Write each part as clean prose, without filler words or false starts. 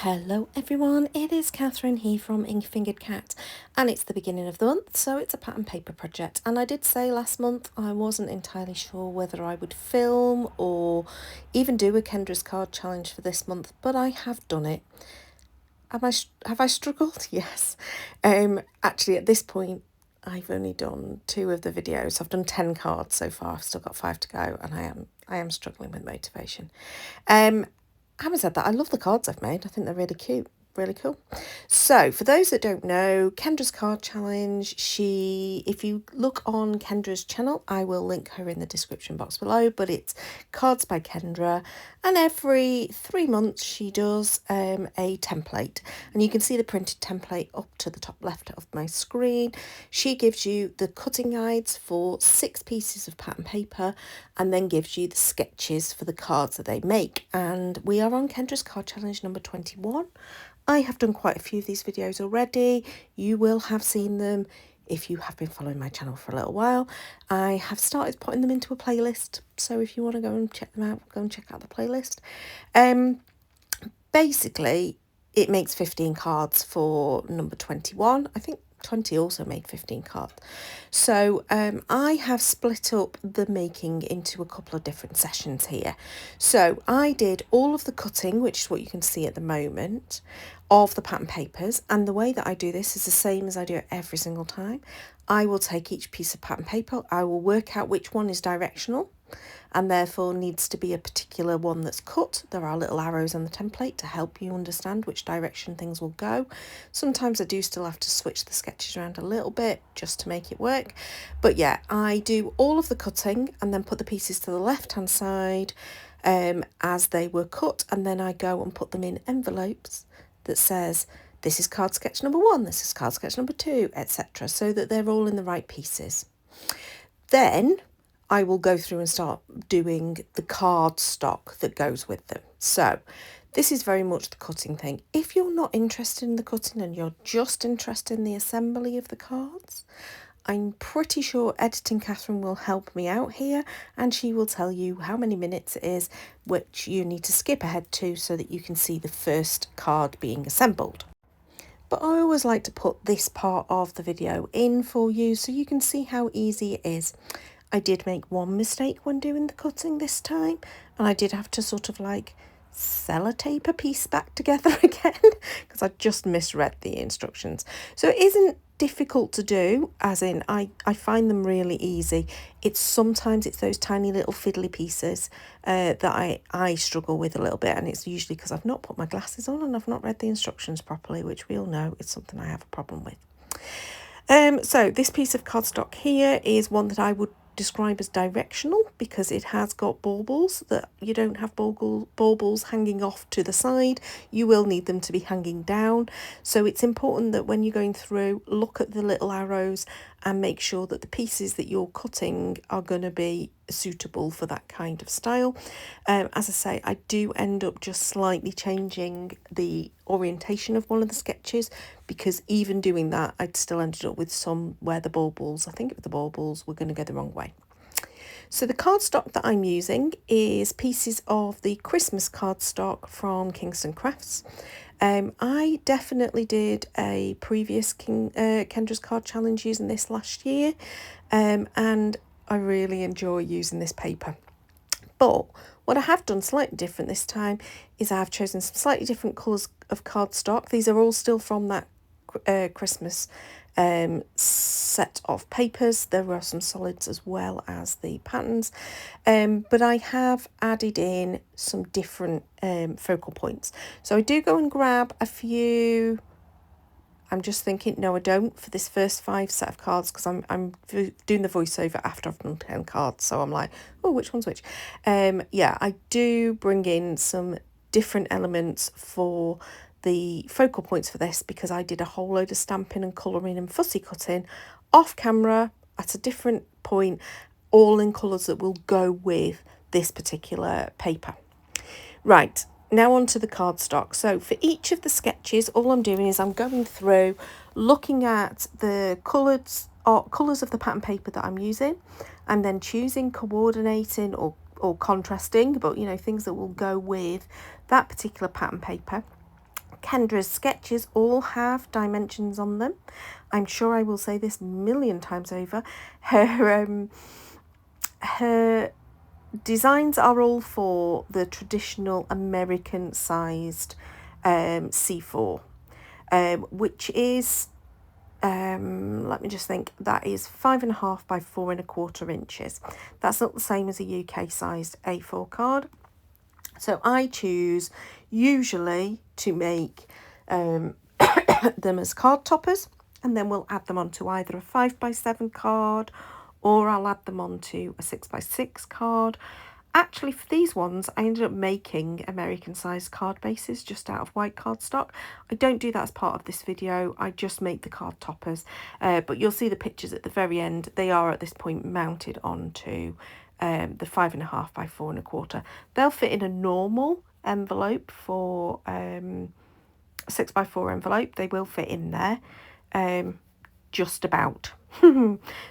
Hello everyone, it is Catherine here from Ink Fingered Cat, and it's the beginning of the month, so it's a pattern paper project. And I did say last month I wasn't entirely sure whether I would film or even do a Kendra's card challenge for this month, but I have done it. Have I struggled? Yes. Actually at this point I've only done 2 of the videos. I've done 10 cards so far. I've still got 5 to go, and I am struggling with motivation. Having said that, I love the cards I've made. I think they're really cute, really cool. So for those that don't know, Kendra's card challenge, if you look on Kendra's channel, I will link her in the description box below, but it's Cards by Kendra, and every 3 months she does a template, and you can see the printed template up to the top left of my screen. She gives you the cutting guides for 6 pieces of pattern paper, and then gives you the sketches for the cards that they make. And we are on Kendra's card challenge number 21. I have done quite a few of these videos already. You will have seen them if you have been following my channel for a little while. I have started putting them into a playlist, so if you want to go and check them out, go and check out the playlist. Basically, it makes 15 cards for number 21. I think 20 also made 15 cards. So I have split up the making into a couple of different sessions here. So I did all of the cutting, which is what you can see at the moment, of the pattern papers. And the way that I do this is the same as I do it every single time. I will take each piece of pattern paper, I will work out which one is directional and therefore needs to be a particular one that's cut. There are little arrows on the template to help you understand which direction things will go. Sometimes I do still have to switch the sketches around a little bit just to make it work. But yeah, I do all of the cutting and then put the pieces to the left hand side as they were cut, and then I go and put them in envelopes that says this is card sketch number 1, this is card sketch number 2, etc., so that they're all in the right pieces. Then I will go through and start doing the card stock that goes with them. So this is very much the cutting thing. If you're not interested in the cutting and you're just interested in the assembly of the cards, I'm pretty sure Editing Catherine will help me out here, and she will tell you how many minutes it is, which you need to skip ahead to so that you can see the first card being assembled. But I always like to put this part of the video in for you so you can see how easy it is. I did make one mistake when doing the cutting this time, and I did have to sort of like sellotape a piece back together again because I just misread the instructions. So it isn't difficult to do, as in I find them really easy. Sometimes it's those tiny little fiddly pieces that I struggle with a little bit, and it's usually because I've not put my glasses on and I've not read the instructions properly, which we all know is something I have a problem with. So this piece of cardstock here is one that I would describe as directional because it has got baubles that you don't have baubles hanging off to the side. You will need them to be hanging down. So it's important that when you're going through, look at the little arrows and make sure that the pieces that you're cutting are going to be suitable for that kind of style. As I say, I do end up just slightly changing the orientation of one of the sketches because even doing that, I'd still ended up with some where the baubles, I think it was the baubles, were going to go the wrong way. So the cardstock that I'm using is pieces of the Christmas cardstock from Kingston Crafts. I definitely did a previous Kendra's card challenge using this last year, and I really enjoy using this paper. But what I have done slightly different this time is I've chosen some slightly different colours of cardstock. These are all still from that Christmas set of papers. There are some solids as well as the patterns, but I have added in some different focal points. So I do go and grab a few. I'm just thinking, no, I don't for this first 5 set of cards because I'm doing the voiceover after I've done 10 cards. So I'm like, oh, which one's which? Yeah, I do bring in some different elements for the focal points for this because I did a whole load of stamping and colouring and fussy cutting off camera at a different point, all in colours that will go with this particular paper. Right, now onto the cardstock. So for each of the sketches, all I'm doing is I'm going through, looking at the colours of the pattern paper that I'm using, and then choosing, coordinating or contrasting, but you know, things that will go with that particular pattern paper. Kendra's sketches all have dimensions on them. I'm sure I will say this a million times over. Her designs are all for the traditional American sized C4, which is, let me just think, that is 5.5 by 4.25 inches. That's not the same as a UK sized A4 card. So I choose usually to make them as card toppers, and then we'll add them onto either a 5x7 card, or I'll add them onto a 6x6 card. Actually, for these ones, I ended up making American sized card bases just out of white cardstock. I don't do that as part of this video. I just make the card toppers. But you'll see the pictures at the very end. They are at this point mounted onto the 5.5 by 4.25. They'll fit in a normal envelope for a 6x4 envelope. They will fit in there, just about.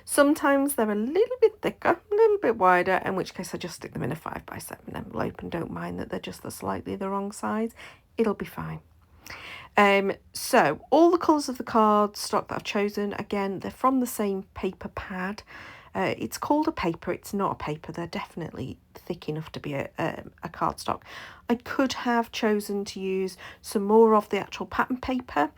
Sometimes they're a little bit thicker, a little bit wider, in which case I just stick them in a 5x7 envelope and don't mind that they're just slightly the wrong size. It'll be fine. So all the colours of the card stock that I've chosen, again, they're from the same paper pad. It's called a paper, it's not a paper. They're definitely thick enough to be a cardstock. I could have chosen to use some more of the actual pattern paper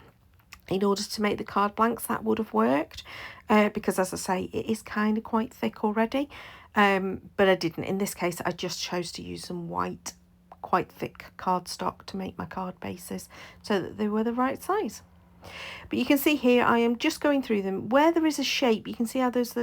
in order to make the card blanks. That would have worked, because as I say, it is kind of quite thick already, but I didn't. In this case, I just chose to use some white, quite thick cardstock to make my card bases so that they were the right size. But you can see here, I am just going through them. Where there is a shape, you can see how those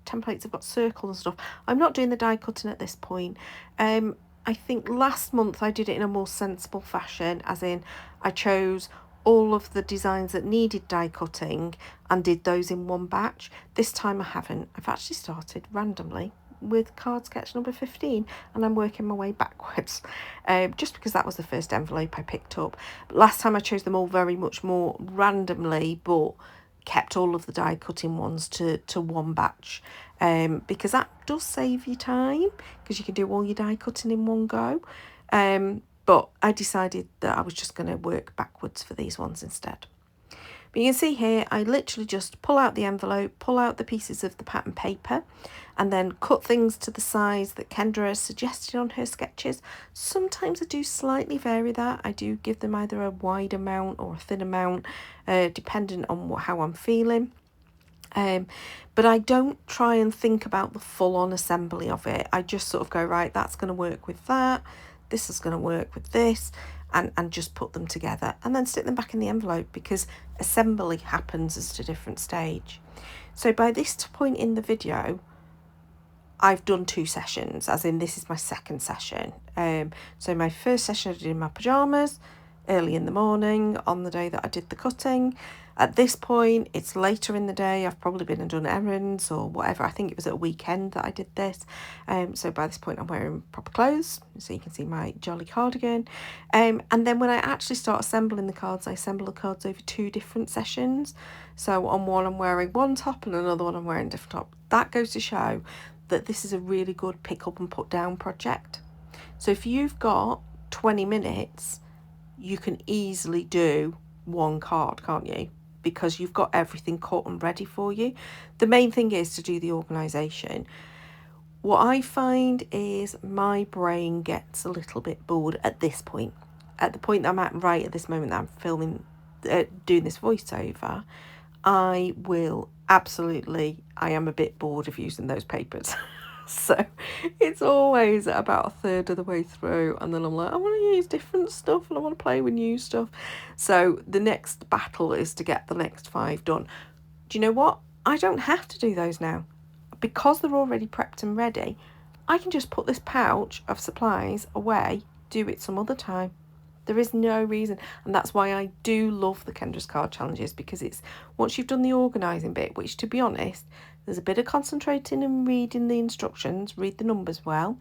templates have got circles and stuff. I'm not doing the die cutting at this point. I think last month I did it in a more sensible fashion, as in I chose all of the designs that needed die cutting and did those in one batch. This time I haven't. I've actually started randomly with card sketch number 15 and I'm working my way backwards, just because that was the first envelope I picked up. But last time I chose them all very much more randomly, but kept all of the die cutting ones to one batch, because that does save you time, because you can do all your die cutting in one go. But I decided that I was just going to work backwards for these ones instead. But you can see here, I literally just pull out the envelope, pull out the pieces of the pattern paper, and then cut things to the size that Kendra has suggested on her sketches. Sometimes I do slightly vary that. I do give them either a wide amount or a thin amount, depending on how I'm feeling. But I don't try and think about the full-on assembly of it. I just sort of go, right, that's going to work with that. This is going to work with this. And just put them together and then stick them back in the envelope, because assembly happens at a different stage. So by this point in the video, I've done 2 sessions, as in this is my second session. So my first session I did in my pyjamas early in the morning on the day that I did the cutting. At this point, it's later in the day. I've probably been and done errands or whatever. I think it was at a weekend that I did this. So by this point, I'm wearing proper clothes. So you can see my jolly cardigan. And then when I actually start assembling the cards, I assemble the cards over 2 different sessions. So on one, I'm wearing one top and another one I'm wearing a different top. That goes to show that this is a really good pick up and put down project. So if you've got 20 minutes, you can easily do one card, can't you? Because you've got everything cut and ready for you. The main thing is to do the organisation. What I find is my brain gets a little bit bored at this point. At the point that I'm at right at this moment that I'm filming, doing this voiceover, I am a bit bored of using those papers. So it's always about a third of the way through, and then I'm like, I want to use different stuff and I want to play with new stuff. So the next battle is to get the next 5 done. Do you know what? I don't have to do those now. Because they're already prepped and ready, I can just put this pouch of supplies away, do it some other time. There is no reason, and that's why I do love the Kendra's card challenges, because it's once you've done the organising bit, which to be honest, there's a bit of concentrating and reading the instructions, read the numbers well,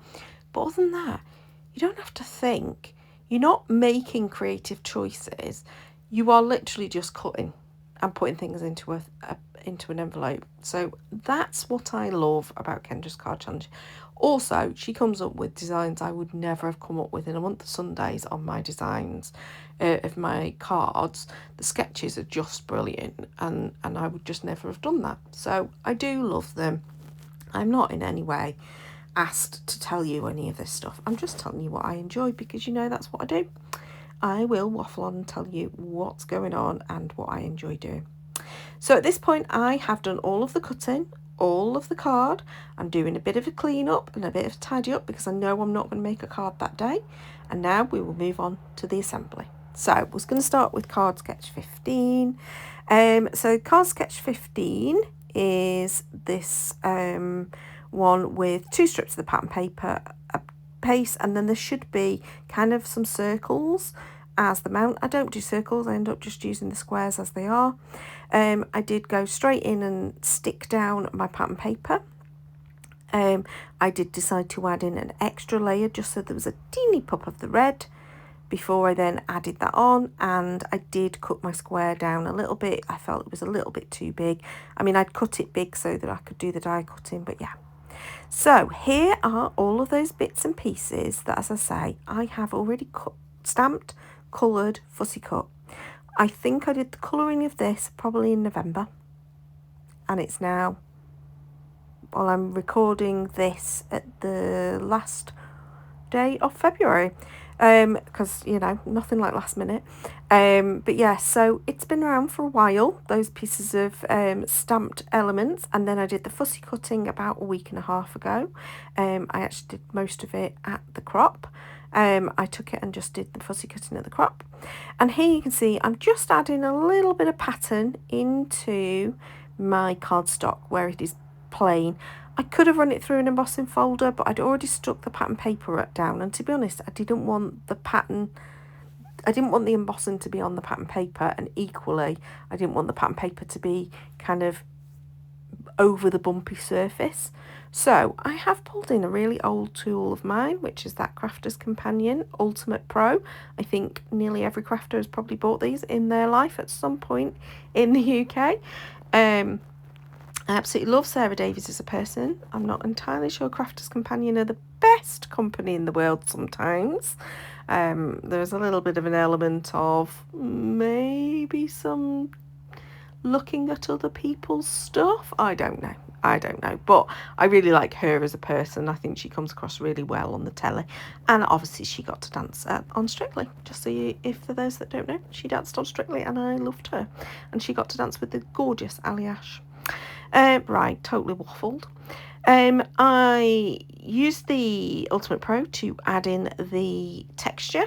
but other than that, you don't have to think. You're not making creative choices. You are literally just cutting and putting things into an envelope. So that's what I love about Kendra's card challenge. Also, she comes up with designs I would never have come up with in a month of Sundays on my designs of my cards. The sketches are just brilliant, and I would just never have done that. So I do love them. I'm not in any way asked to tell you any of this stuff. I'm just telling you what I enjoy, because you know that's what I do. I will waffle on and tell you what's going on and what I enjoy doing. So at this point, I have done all of the cutting, all of the card. I'm doing a bit of a clean up and a bit of a tidy up, because I know I'm not going to make a card that day. And now we will move on to the assembly. So I was going to start with card sketch 15. So card sketch 15 is this one with 2 strips of the pattern paper, a base, and then there should be kind of some circles as the mount. I don't do circles, I end up just using the squares as they are. I did go straight in and stick down my pattern paper. I did decide to add in an extra layer just so there was a teeny pop of the red before I then added that on, and I did cut my square down a little bit. I felt it was a little bit too big. I mean, I'd cut it big so that I could do the die cutting, but yeah. So here are all of those bits and pieces that, as I say, I have already cut, stamped, coloured, fussy cut. I think I did the colouring of this probably in November, and it's now, well, I'm recording this at the last day of February, because you know, nothing like last minute. But yeah, so it's been around for a while, those pieces of stamped elements, and then I did the fussy cutting about a week and a half ago. I actually did most of it at the crop. I took it and just did the fussy cutting at the crop, and here you can see I'm just adding a little bit of pattern into my cardstock where it is plain. I could have run it through an embossing folder, but I'd already stuck the pattern paper down, and to be honest, I didn't want the pattern, I didn't want the embossing to be on the pattern paper, and equally I didn't want the pattern paper to be kind of over the bumpy surface. So I have pulled in a really old tool of mine, which is that Crafter's Companion Ultimate Pro. I think nearly every crafter has probably bought these in their life at some point in the UK. I absolutely love Sarah Davies as a person. I'm not entirely sure Crafter's Companion are the best company in the world sometimes. There's a little bit of an element of maybe some looking at other people's stuff. I don't know, but I really like her as a person. I think she comes across really well on the telly, and obviously she got to dance on Strictly. Just so you, if for those that don't know, she danced on Strictly and I loved her, and she got to dance with the gorgeous Ali Ash. Right, totally waffled. I used the Ultimate Pro to add in the texture.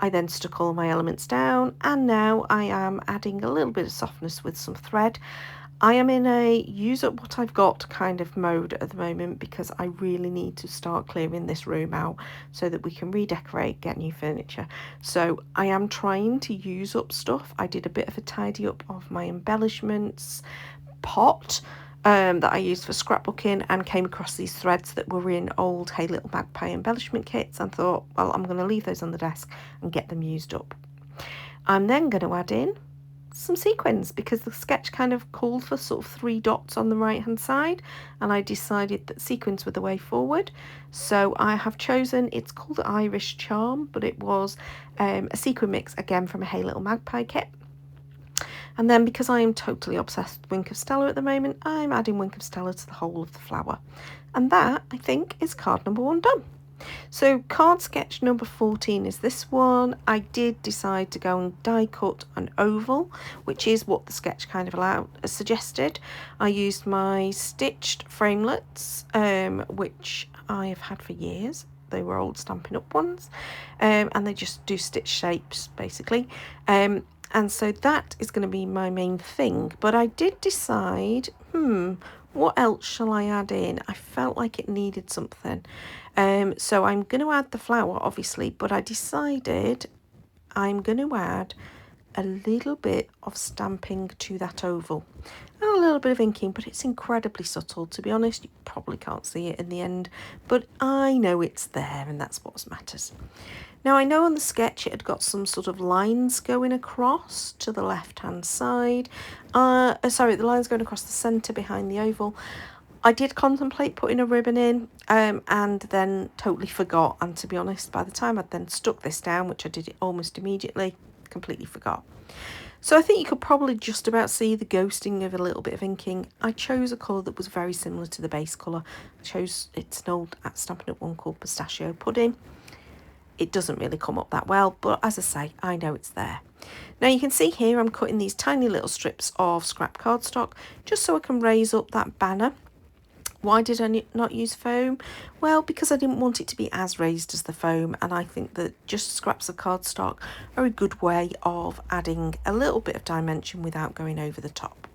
I then stuck all my elements down, and now I am adding a little bit of softness with some thread. I am in a use up what I've got kind of mode at the moment, because I really need to start clearing this room out so that we can redecorate, get new furniture. So I am trying to use up stuff. I did a bit of a tidy up of my embellishments pot that I used for scrapbooking, and came across these threads that were in old Hey Little Magpie embellishment kits, and thought, well, I'm going to leave those on the desk and get them used up. I'm then going to add in some sequins, because the sketch kind of called for sort of 3 dots on the right hand side, and I decided that sequins were the way forward. So I have chosen, it's called Irish Charm, but it was a sequin mix again from a Hey Little Magpie kit. And then, because I am totally obsessed with Wink of Stella at the moment, I'm adding Wink of Stella to the whole of the flower. And that, I think, is card number 1 done. So card sketch number 14 is this one. I did decide to go and die cut an oval, which is what the sketch kind of suggested. I used my stitched framelets, which I have had for years. They were old Stampin' Up ones, and they just do stitch shapes basically. And so that is going to be my main thing. But I did decide, what else shall I add in? I felt like it needed something. So I'm going to add the flower, obviously, but I decided I'm going to add a little bit of stamping to that oval. And a little bit of inking, but it's incredibly subtle. To be honest, you probably can't see it in the end, but I know it's there, and that's what matters. Now, I know on the sketch it had got some sort of lines going across to the left-hand side. Sorry, the lines going across the centre behind the oval. I did contemplate putting a ribbon in and then totally forgot. And to be honest, by the time I'd then stuck this down, which I did it almost immediately, completely forgot. So I think you could probably just about see the ghosting of a little bit of inking. I chose a colour that was very similar to the base colour. It's an old Stampin' Up! One called Pistachio Pudding. It doesn't really come up that well, but as I say, I know it's there. Now you can see here I'm cutting these tiny little strips of scrap cardstock just so I can raise up that banner. Why did I not use foam? Well, because I didn't want it to be as raised as the foam, and I think that just scraps of cardstock are a good way of adding a little bit of dimension without going over the top.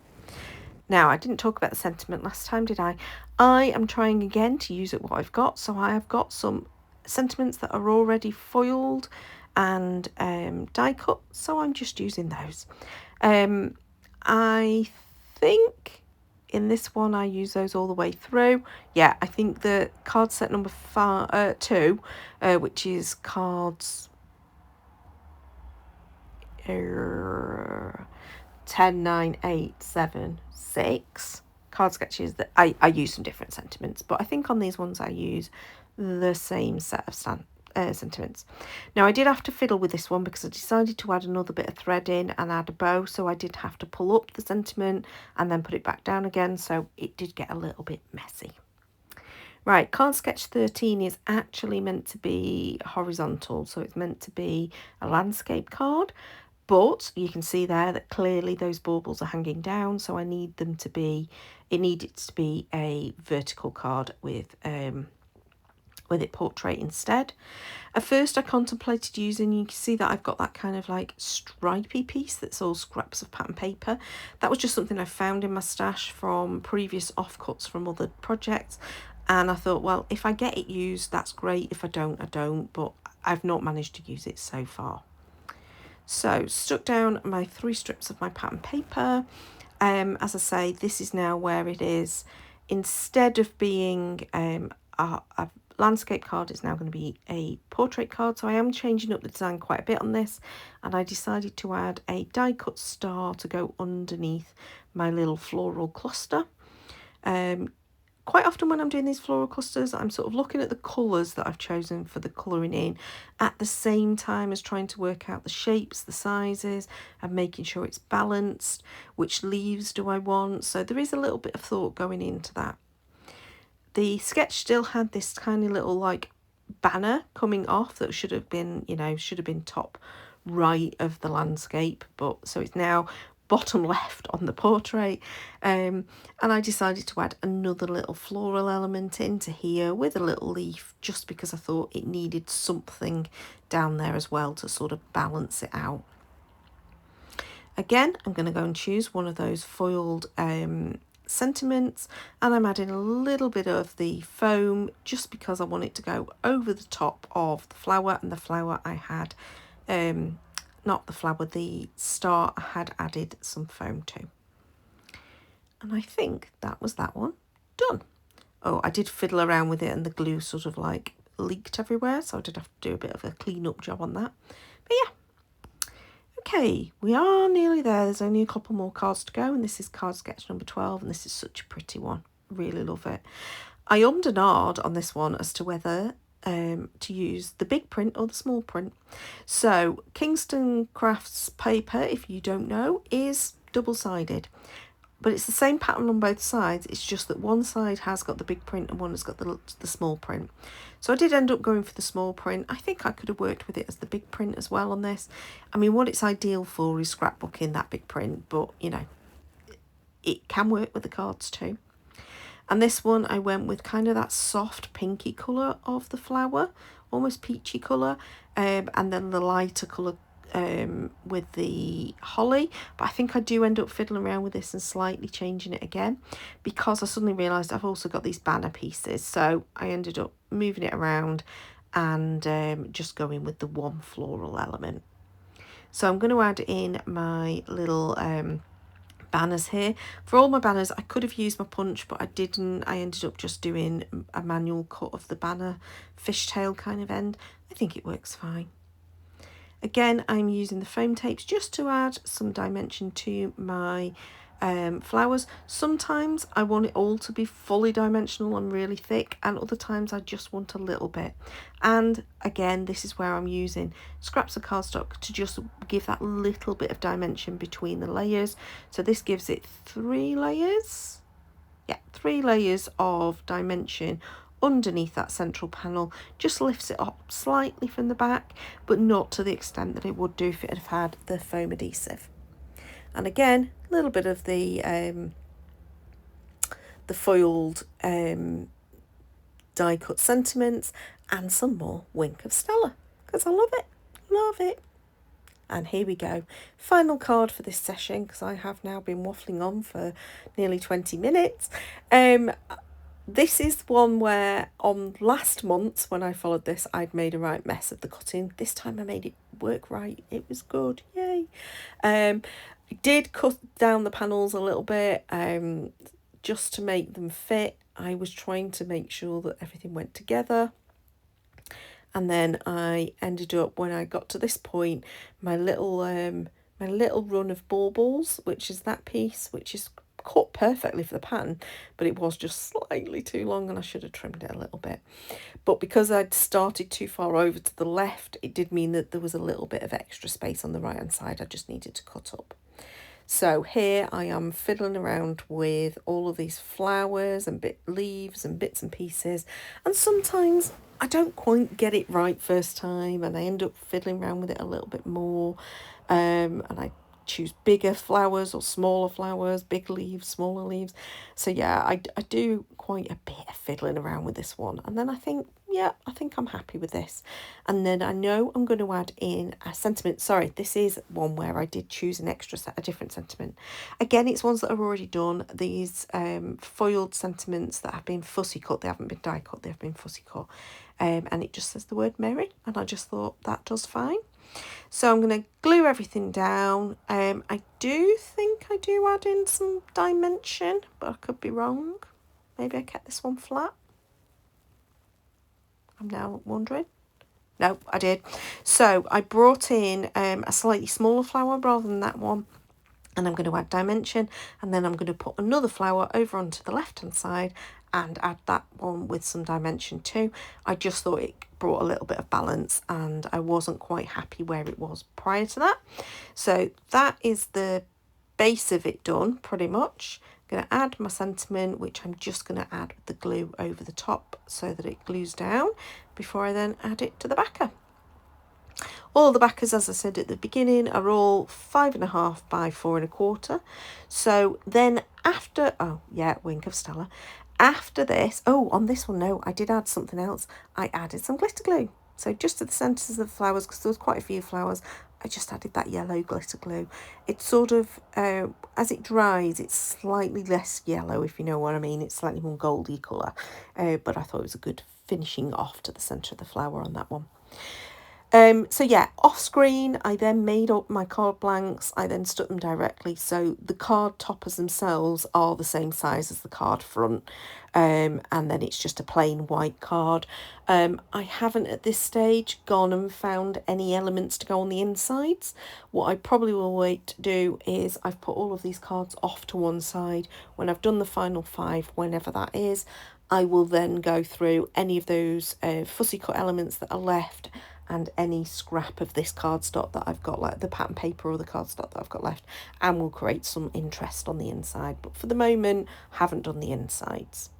Now, I didn't talk about the sentiment last time, did I? I am trying again to use it what I've got, so I have got some sentiments that are already foiled and die cut, so I'm just using those. I think in this one I use those all the way through. Yeah, I think the card set number 2, which is cards 10, 9, 8, 7, 6 card sketches, that I use some different sentiments, but I think on these ones I use the same set of sentiments. Now I did have to fiddle with this one because I decided to add another bit of thread in and add a bow, so I did have to pull up the sentiment and then put it back down again, so it did get a little bit messy. Right, card sketch 13 is actually meant to be horizontal, so it's meant to be a landscape card, but you can see there that clearly those baubles are hanging down, so I need them to be, it needed to be a vertical card with it portrait instead. At first I contemplated using, you can see that I've got that kind of like stripy piece that's all scraps of pattern paper. That was just something I found in my stash from previous offcuts from other projects, and I thought, well, if I get it used, that's great. If I don't, I don't, but I've not managed to use it so far. So stuck down my 3 strips of my pattern paper. As I say, this is now where it is. Instead of being a landscape card, it's now going to be a portrait card, so I am changing up the design quite a bit on this, and I decided to add a die cut star to go underneath my little floral cluster. Quite often when I'm doing these floral clusters, I'm sort of looking at the colours that I've chosen for the colouring in at the same time as trying to work out the shapes, the sizes, and making sure it's balanced. Which leaves do I want? So there is a little bit of thought going into that. The sketch still had this tiny little like banner coming off that should have been, should have been top right of the landscape, but so it's now bottom left on the portrait, and I decided to add another little floral element into here with a little leaf, just because I thought it needed something down there as well to sort of balance it out. Again, I'm going to go and choose one of those foiled sentiments, and I'm adding a little bit of the foam just because I want it to go over the top of the flower, and the flower I had not the flower, the star I had added some foam to. And I think that was that one done. Oh, I did fiddle around with it and the glue sort of like leaked everywhere, so I did have to do a bit of a clean up job on that. But yeah, okay, we are nearly there. There's only a couple more cards to go, and this is card sketch number 12, and this is such a pretty one. Really love it. I ummed and ahed on this one as to whether to use the big print or the small print. So Kingston Crafts paper, if you don't know, is double-sided, but it's the same pattern on both sides. It's just that one side has got the big print and one has got the small print. So I did end up going for the small print. I think I could have worked with it as the big print as well on this. I mean, what it's ideal for is scrapbooking that big print, but it can work with the cards too. And this one I went with kind of that soft pinky colour of the flower, almost peachy colour, and then the lighter colour with the holly. But I think I do end up fiddling around with this and slightly changing it again, because I suddenly realised I've also got these banner pieces. So I ended up moving it around and just going with the one floral element. So I'm going to add in my little banners here. For all my banners I could have used my punch, but I didn't. I ended up just doing a manual cut of the banner fishtail kind of end. I think it works fine. Again, I'm using the foam tapes just to add some dimension to my flowers. Sometimes I want it all to be fully dimensional and really thick, and other times I just want a little bit. And again, this is where I'm using scraps of cardstock to just give that little bit of dimension between the layers. So this gives it 3 layers. Yeah, 3 layers of dimension underneath that central panel. Just lifts it up slightly from the back, but not to the extent that it would do if it had had the foam adhesive. And again, a little bit of the foiled die cut sentiments and some more Wink of Stella, because I love it, love it. And here we go, final card for this session, because I have now been waffling on for nearly 20 minutes. This is one where on last month when I followed this, I'd made a right mess of the cutting. This time I made it work right. It was good, yay. I did cut down the panels a little bit just to make them fit. I was trying to make sure that everything went together. And then I ended up, when I got to this point, my little run of baubles, which is that piece, which is cut perfectly for the pattern, but it was just slightly too long and I should have trimmed it a little bit. But because I'd started too far over to the left, it did mean that there was a little bit of extra space on the right hand side I just needed to cut up. So here I am fiddling around with all of these flowers and leaves and bits and pieces, and sometimes I don't quite get it right first time and I end up fiddling around with it a little bit more, and I choose bigger flowers or smaller flowers, big leaves, smaller leaves. So yeah, I do quite a bit of fiddling around with this one, and then I think, yeah, I think I'm happy with this. And then I know I'm going to add in a sentiment. Sorry, this is one where I did choose an extra set, a different sentiment. Again, it's ones that I've already done. These foiled sentiments that have been fussy cut, they haven't been die cut, they've been fussy cut. And it just says the word Mary, and I just thought that does fine. So I'm going to glue everything down. I do think I do add in some dimension, but I could be wrong. Maybe I kept this one flat. I'm now wondering. No, I did. So I brought in a slightly smaller flower rather than that one. And I'm going to add dimension, and then I'm going to put another flower over onto the left hand side and add that one with some dimension too. I just thought it brought a little bit of balance and I wasn't quite happy where it was prior to that. So that is the base of it done pretty much. I'm going to add my sentiment, which I'm just going to add with the glue over the top so that it glues down before I then add it to the backer. All the backers, as I said at the beginning, are all 5.5 by 4.25. So then after, oh yeah, Wink of Stella. After this, oh, on this one, no, I did add something else. I added some glitter glue. So just to the centres of the flowers, because there was quite a few flowers, I just added that yellow glitter glue. It's sort of, as it dries, it's slightly less yellow, if you know what I mean. It's slightly more goldy colour. But I thought it was a good finishing off to the centre of the flower on that one. So yeah, off screen, I then made up my card blanks. I then stuck them directly. So the card toppers themselves are the same size as the card front. And then it's just a plain white card. I haven't at this stage gone and found any elements to go on the insides. What I probably will wait to do is I've put all of these cards off to one side. When I've done the final 5, whenever that is, I will then go through any of those fussy cut elements that are left and any scrap of this cardstock that I've got, like the pattern paper or the cardstock that I've got left, and we'll create some interest on the inside. But for the moment, haven't done the insides.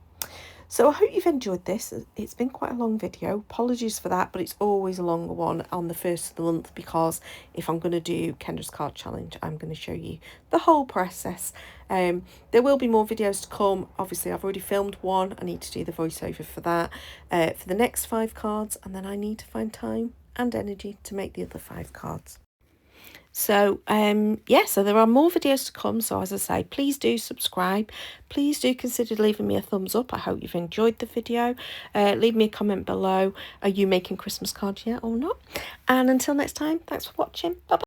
So I hope you've enjoyed this. It's been quite a long video. Apologies for that, but it's always a longer one on the first of the month, because if I'm going to do Kendra's Card Challenge, I'm going to show you the whole process. There will be more videos to come. Obviously, I've already filmed one. I need to do the voiceover for that, for the next 5 cards, and then I need to find time and energy to make the other 5 cards. So yeah, so there are more videos to come. So as I say, please do subscribe. Please do consider leaving me a thumbs up. I hope you've enjoyed the video. Leave me a comment below. Are you making Christmas cards yet or not? And until next time, thanks for watching. Bye bye.